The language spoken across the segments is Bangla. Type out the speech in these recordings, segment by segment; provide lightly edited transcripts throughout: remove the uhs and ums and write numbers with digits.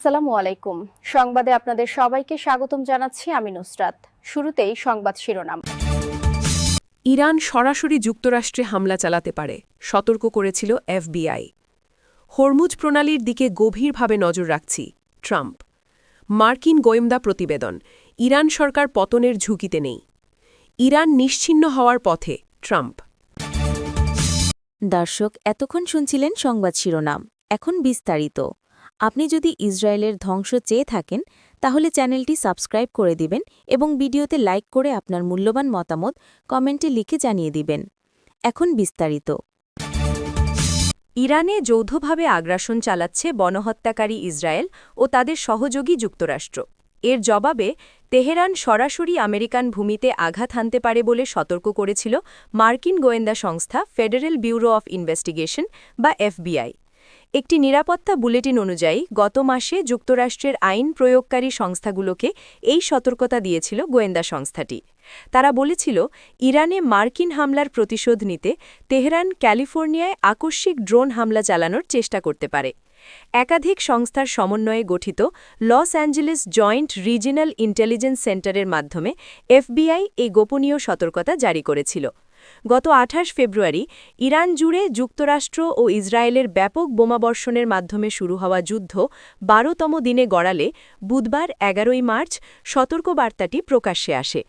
আসসালামু আলাইকুম। সংবাদে আপনাদের সবাইকে স্বাগতম জানাচ্ছি আমি নুসরাত। শুরুতেই সংবাদ শিরোনাম। ইরান সরাসরি যুক্তরাষ্ট্রে হামলা চালাতে পারে, সতর্ক করেছিল এফবিআই। হরমুজ প্রণালীর দিকে গভীরভাবে নজর রাখছি, ট্রাম্প। মার্কিন গোয়েন্দা প্রতিবেদন, ইরান সরকার পতনের ঝুঁকিতে নেই। ইরান নিশ্চিহ্ন হওয়ার পথে, ট্রাম্প। দর্শক, এতক্ষণ শুনছিলেন সংবাদ শিরোনাম। এখন বিস্তারিত। আপনি যদি ইসরায়েলের ধ্বংস চেয়ে থাকেন তাহলে চ্যানেলটি সাবস্ক্রাইব করে দিবেন এবং ভিডিওতে লাইক করে আপনার মূল্যবান মতামত কমেন্টে লিখে জানিয়ে দিবেন। এখন বিস্তারিত। ইরানে যৌথভাবে আগ্রাসন চালাচ্ছে গণহত্যাকারী ইসরায়েল ও তাদের সহযোগী যুক্তরাষ্ট্র। এর জবাবে তেহরান সরাসরি আমেরিকান ভূমিতে আঘাত হানতে পারে বলে সতর্ক করেছিল মার্কিন গোয়েন্দা সংস্থা ফেডারেল ব্যুরো অফ ইনভেস্টিগেশন বা এফবিআই। একটি নিরাপত্তা বুলেটিন অনুযায়ী গত মাসে যুক্তরাষ্ট্রের আইন প্রয়োগকারী সংস্থাগুলোকে এই সতর্কতা দিয়েছিল গোয়েন্দা সংস্থাটি। তারা বলেছিল, ইরানে মার্কিন হামলার প্রতিশোধ নিতে তেহরান ক্যালিফোর্নিয়ায় আকস্মিক ড্রোন হামলা চালানোর চেষ্টা করতে পারে। একাধিক সংস্থার সমন্বয়ে গঠিত Los Angeles joint regional intelligence সেন্টারের মাধ্যমে এফবিআই এই গোপনীয় সতর্কতা জারি করেছিল। গত ২৮ ফেব্রুয়ারি ইরান জুড়ে যুক্তরাষ্ট্র ও ইসরায়েলের ব্যাপক বোমাবর্ষণের মাধ্যমে শুরু হওয়া যুদ্ধ ১২তম দিনে গড়ালে বুধবার ১১ই মার্চ সতর্কবার্তাটি প্রকাশ্যে আসে।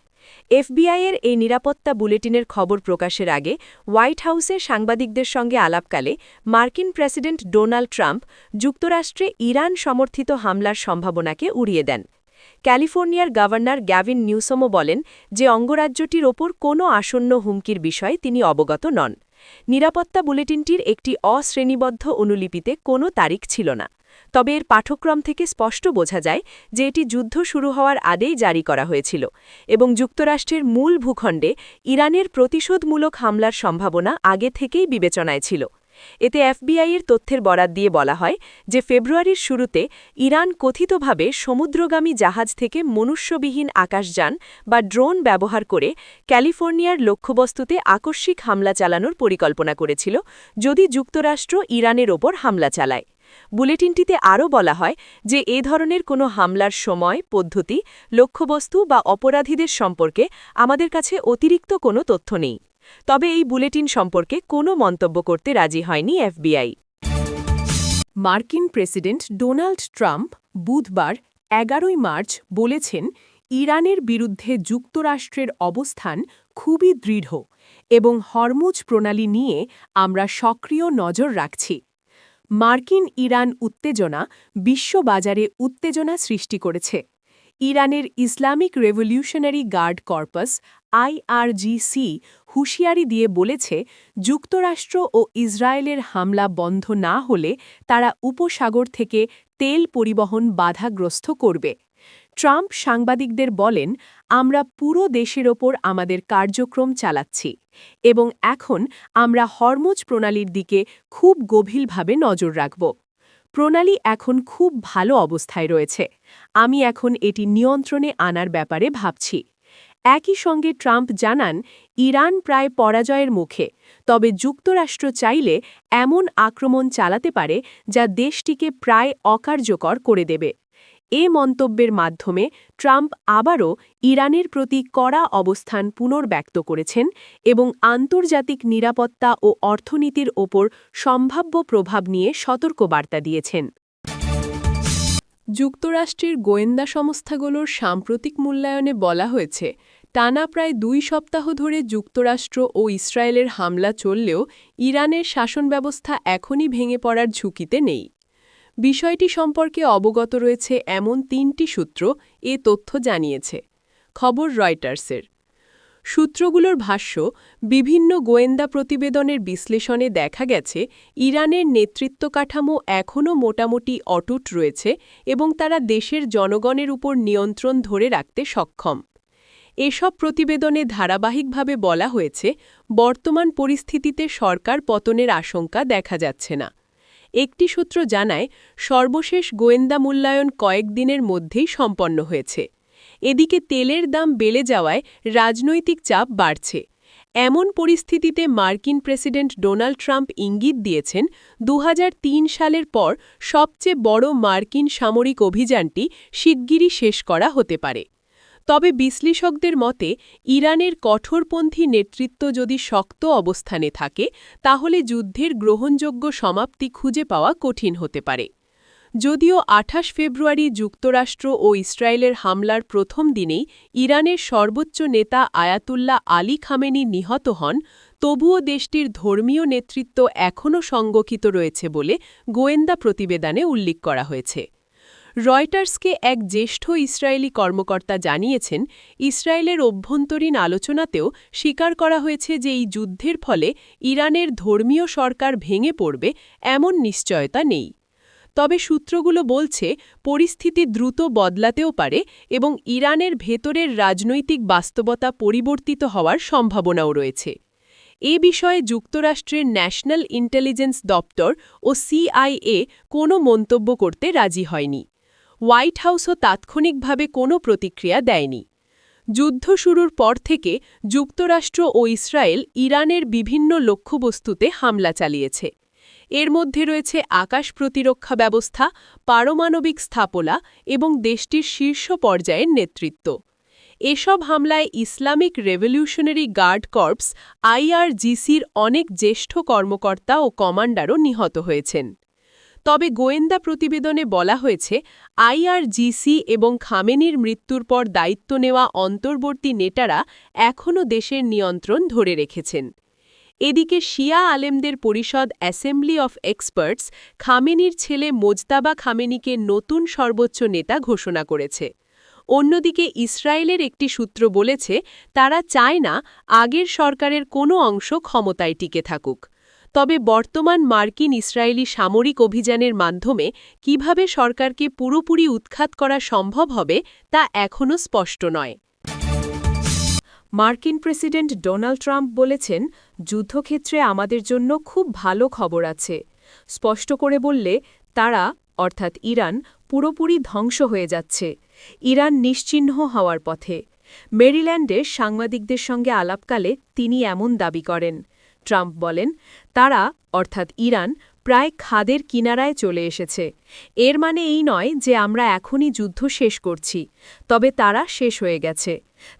এফবিআইয়ের এই নিরাপত্তা বুলেটিনের খবর প্রকাশের আগে হোয়াইট হাউসে সাংবাদিকদের সঙ্গে আলাপকালে মার্কিন প্রেসিডেন্ট ডোনাল্ড ট্রাম্প যুক্তরাষ্ট্রে ইরান সমর্থিত হামলার সম্ভাবনাকে উড়িয়ে দেন। ক্যালিফোর্নিয়ার গভর্নর গ্যাভিন নিউসমও বলেন যে অঙ্গরাজ্যটির ওপর কোনো আসন্ন হুমকির বিষয়ে তিনি অবগত নন। নিরাপত্তা বুলেটিনটির একটি অশ্রেণীবদ্ধ অনুলিপিতে কোনো তারিখ ছিল না, তবে এর পাঠক্রম থেকে স্পষ্ট বোঝা যায় যে এটি যুদ্ধ শুরু হওয়ার আগেই জারি করা হয়েছিল এবং যুক্তরাষ্ট্রের মূল ভূখণ্ডে ইরানের প্রতিশোধমূলক হামলার সম্ভাবনা আগে থেকেই বিবেচনায় ছিল। এতে এফবিআইয়ের তথ্যের বরাত দিয়ে বলা হয় যে ফেব্রুয়ারির শুরুতে ইরান কথিতভাবে সমুদ্রগামী জাহাজ থেকে মনুষ্যবিহীন আকাশযান বা ড্রোন ব্যবহার করে ক্যালিফোর্নিয়ার লক্ষ্যবস্তুতে আকস্মিক হামলা চালানোর পরিকল্পনা করেছিল যদি যুক্তরাষ্ট্র ইরানের ওপর হামলা চালায়। বুলেটিনটিতে আরও বলা হয় যে এ ধরনের কোনো হামলার সময়, পদ্ধতি, লক্ষ্যবস্তু বা অপরাধীদের সম্পর্কে আমাদের কাছে অতিরিক্ত কোনো তথ্য নেই। তবে এই বুলেটিন সম্পর্কে কোনো মন্তব্য করতে রাজি হয়নি এফবিআই। মার্কিন প্রেসিডেন্ট ডোনাল্ড ট্রাম্প বুধবার ১১ই মার্চ বলেছেন, ইরানের বিরুদ্ধে যুক্তরাষ্ট্রের অবস্থান খুবই দৃঢ় এবং হরমুজ প্রণালী নিয়ে আমরা সক্রিয় নজর রাখছি। মার্কিন ইরান উত্তেজনা বিশ্ববাজারে উত্তেজনা সৃষ্টি করেছে। ইরানের Islamic revolutionary guard corps IRGC হুঁশিয়ারি দিয়ে বলেছে, যুক্তরাষ্ট্র ও ইসরায়েলের হামলা বন্ধ না হলে তারা উপসাগর থেকে তেল পরিবহন বাধাগ্রস্ত করবে। ট্রাম্প সাংবাদিকদের বলেন, আমরা পুরো দেশের ওপর আমাদের কার্যক্রম চালাচ্ছি এবং এখন আমরা হরমুজ প্রণালীর দিকে খুব গভীরভাবে নজর রাখব। প্রণালী এখন খুব ভালো অবস্থায় রয়েছে। আমি এখন এটি নিয়ন্ত্রণে আনার ব্যাপারে ভাবছি। একই সঙ্গে ট্রাম্প জানান, ইরান প্রায় পরাজয়ের মুখে, তবে যুক্তরাষ্ট্র চাইলে এমন আক্রমণ চালাতে পারে যা দেশটিকে প্রায় অকার্যকর করে দেবে। এ মন্তব্যের মাধ্যমে ট্রাম্প আবারও ইরানের প্রতি কড়া অবস্থান পুনর্ব্যক্ত করেছেন এবং আন্তর্জাতিক নিরাপত্তা ও অর্থনীতির ওপর সম্ভাব্য প্রভাব নিয়ে সতর্কবার্তা দিয়েছেন। যুক্তরাষ্ট্রের গোয়েন্দা সংস্থাগুলোর সাম্প্রতিক মূল্যায়নে বলা হয়েছে, টানা প্রায় ২ সপ্তাহ ধরে যুক্তরাষ্ট্র ও ইসরায়েলের হামলা চললেও ইরানের শাসন ব্যবস্থা এখনই ভেঙে পড়ার ঝুঁকিতে নেই। বিষয়টি সম্পর্কে অবগত রয়েছে এমন ৩টি সূত্র এ তথ্য জানিয়েছে। খবর রয়টার্সের। সূত্রগুলোর ভাষ্য, বিভিন্ন গোয়েন্দা প্রতিবেদনের বিশ্লেষণে দেখা গেছে ইরানের নেতৃত্ব কাঠামো এখনও মোটামুটি অটুট রয়েছে এবং তারা দেশের জনগণের উপর নিয়ন্ত্রণ ধরে রাখতে সক্ষম। এসব প্রতিবেদনে ধারাবাহিকভাবে বলা হয়েছে, বর্তমান পরিস্থিতিতে সরকার পতনের আশঙ্কা দেখা যাচ্ছে না। একটি সূত্র জানায়, সর্বশেষ গোয়েন্দা মূল্যায়ন কয়েকদিনের মধ্যেই সম্পন্ন হয়েছে। এদিকে তেলের দাম বেড়ে যাওয়ায় রাজনৈতিক চাপ বাড়ছে। এমন পরিস্থিতিতে মার্কিন প্রেসিডেন্ট ডোনাল্ড ট্রাম্প ইঙ্গিত দিয়েছেন 2003 সালের পর সবচেয়ে বড় মার্কিন সামরিক অভিযানটি শিগগিরই শেষ করা হতে পারে। তবে বিশ্লেষকদের মতে ইরানের কঠোরপন্থী নেতৃত্ব যদি শক্ত অবস্থানে থাকে তাহলে যুদ্ধের গ্রহণযোগ্য সমাপ্তি খুঁজে পাওয়া কঠিন হতে পারে। যদিও 28 ফেব্রুয়ারি যুক্তরাষ্ট্র ও ইসরায়েলের হামলার প্রথম দিনেই ইরানের সর্বোচ্চ নেতা আয়াতুল্লাহ আলী খামেনি নিহত হন, তবুও দেশটির ধর্মীয় নেতৃত্ব এখনও সংগঠিত রয়েছে বলে গোয়েন্দা প্রতিবেদনে উল্লেখ করা হয়েছে। রয়টার্সকে এক জ্যেষ্ঠ ইসরায়েলি কর্মকর্তা জানিয়েছেন, ইসরায়েলের অভ্যন্তরীণ আলোচনাতেও স্বীকার করা হয়েছে যে এই যুদ্ধের ফলে ইরানের ধর্মীয় সরকার ভেঙে পড়বে এমন নিশ্চয়তা নেই। তবে সূত্রগুলো বলছে পরিস্থিতি দ্রুত বদলাতেও পারে এবং ইরানের ভেতরের রাজনৈতিক বাস্তবতা পরিবর্তিত হওয়ার সম্ভাবনাও রয়েছে। এ বিষয়ে যুক্তরাষ্ট্রের ন্যাশনাল ইন্টেলিজেন্স দপ্তর ও সিআইএ কোনো মন্তব্য করতে রাজি হয়নি। হোয়াইট হাউসও তাৎক্ষণিকভাবে কোনো প্রতিক্রিয়া দেয়নি। যুদ্ধ শুরুর পর থেকে যুক্তরাষ্ট্র ও ইসরায়েল ইরানের বিভিন্ন লক্ষ্যবস্তুতে হামলা চালিয়েছে। এর মধ্যে রয়েছে আকাশ প্রতিরক্ষা ব্যবস্থা, পারমাণবিক স্থাপনা এবং দেশটির শীর্ষ পর্যায়ের নেতৃত্ব। এসব হামলায় ইসলামিক রেভলিউশনারি গার্ড কর্পস আইআরজিসির অনেক জ্যেষ্ঠ কর্মকর্তা ও কমান্ডারও নিহত হয়েছেন। তবে গোয়েন্দা প্রতিবেদনে বলা হয়েছে আইআরজিসি এবং খামেনির মৃত্যুর পর দায়িত্ব নেওয়া অন্তর্বর্তী নেতারা এখনও দেশের নিয়ন্ত্রণ ধরে রেখেছেন। এদিকে শিয়া আলেমদের পরিষদ অ্যাসেম্বলি অফ এক্সপার্টস খামেনির ছেলে মোজতাবা খামেনিকে নতুন সর্বোচ্চ নেতা ঘোষণা করেছে। অন্যদিকে ইসরায়েলের একটি সূত্র বলেছে তারা চায় না আগের সরকারের কোনো অংশ ক্ষমতায় টিকে থাকুক। তবে বর্তমান মার্কিন ইসরায়েলি সামরিক অভিযানের মাধ্যমে কিভাবে সরকারকে পুরোপুরি উৎখাত করা সম্ভব হবে তা এখনও স্পষ্ট নয়। মার্কিন প্রেসিডেন্ট ডোনাল্ড ট্রাম্প বলেছেন, যুদ্ধক্ষেত্রে আমাদের জন্য খুব ভালো খবর আছে। স্পষ্ট করে বললে তারা অর্থাৎ ইরান পুরোপুরি ধ্বংস হয়ে যাচ্ছে। ইরান নিশ্চিহ্ন হওয়ার পথে। মেরিল্যান্ডে সাংবাদিকদের সঙ্গে আলাপকালে তিনি এমন দাবি করেন। ট্রাম্প বলেন, তারা অর্থাৎ ইরান প্রায় খাদের কিনারায় চলে এসেছে। এর মানে এই নয় যে আমরা এখনই যুদ্ধ শেষ করছি, তবে তারা শেষ হয়ে গেছে।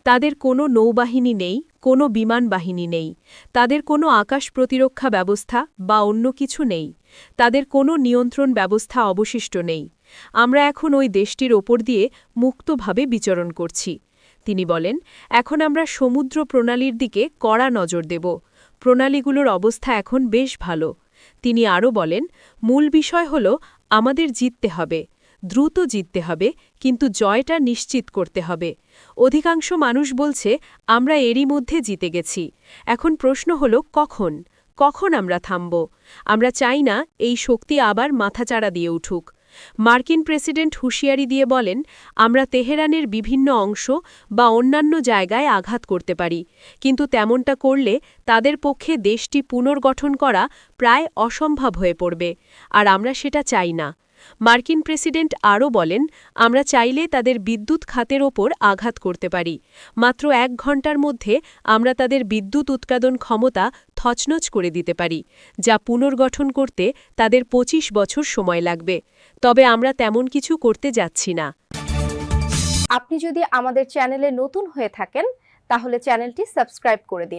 তাদের কোনো নৌবাহিনী নেই, কোনো বিমান বাহিনী নেই, তাদের কোনো আকাশ প্রতিরক্ষা ব্যবস্থা বা অন্য কিছু নেই, তাদের কোনো নিয়ন্ত্রণ ব্যবস্থা অবশিষ্ট নেই। আমরা এখন ওই দেশটির ওপর দিয়ে মুক্তভাবে বিচরণ করছি। তিনি বলেন, এখন আমরা সমুদ্র প্রণালীর দিকে কড়া নজর দেব। প্রণালীগুলোর অবস্থা এখন বেশ ভালো। তিনি আরও বলেন, মূল বিষয় হল আমাদের জিততে হবে, দ্রুত জিততে হবে, কিন্তু জয়টা নিশ্চিত করতে হবে। অধিকাংশ মানুষ বলছে আমরা এরই মধ্যে জিতে গেছি। এখন প্রশ্ন হল কখন আমরা থামব? আমরা চাই না এই শক্তি আবার মাথাচাড়া দিয়ে উঠুক। মার্কিন প্রেসিডেন্ট হুঁশিয়ারি দিয়ে বলেন, আমরা তেহরানের বিভিন্ন অংশ বা অন্যান্য জায়গায় আঘাত করতে পারি, কিন্তু তেমনটা করলে তাদের পক্ষে দেশটি পুনর্গঠন করা প্রায় অসম্ভব হয়ে পড়বে, আর আমরা সেটা চাই না। মার্কিন প্রেসিডেন্ট আরও বলেন, আমরা চাইলে তাদের বিদ্যুৎ খাতের ওপর আঘাত করতে পারি। মাত্র 1 ঘণ্টার মধ্যে আমরা তাদের বিদ্যুৎ উৎপাদন ক্ষমতা তছনছ করে দিতে পারি, যা পুনর্গঠন করতে তাদের 25 বছর সময় লাগবে। তবে আমরা তেমন কিছু করতে যাচ্ছি না। আপনি যদি আমাদের চ্যানেলে নতুন হয়ে থাকেন তাহলে চ্যানেলটি সাবস্ক্রাইব করে দিন।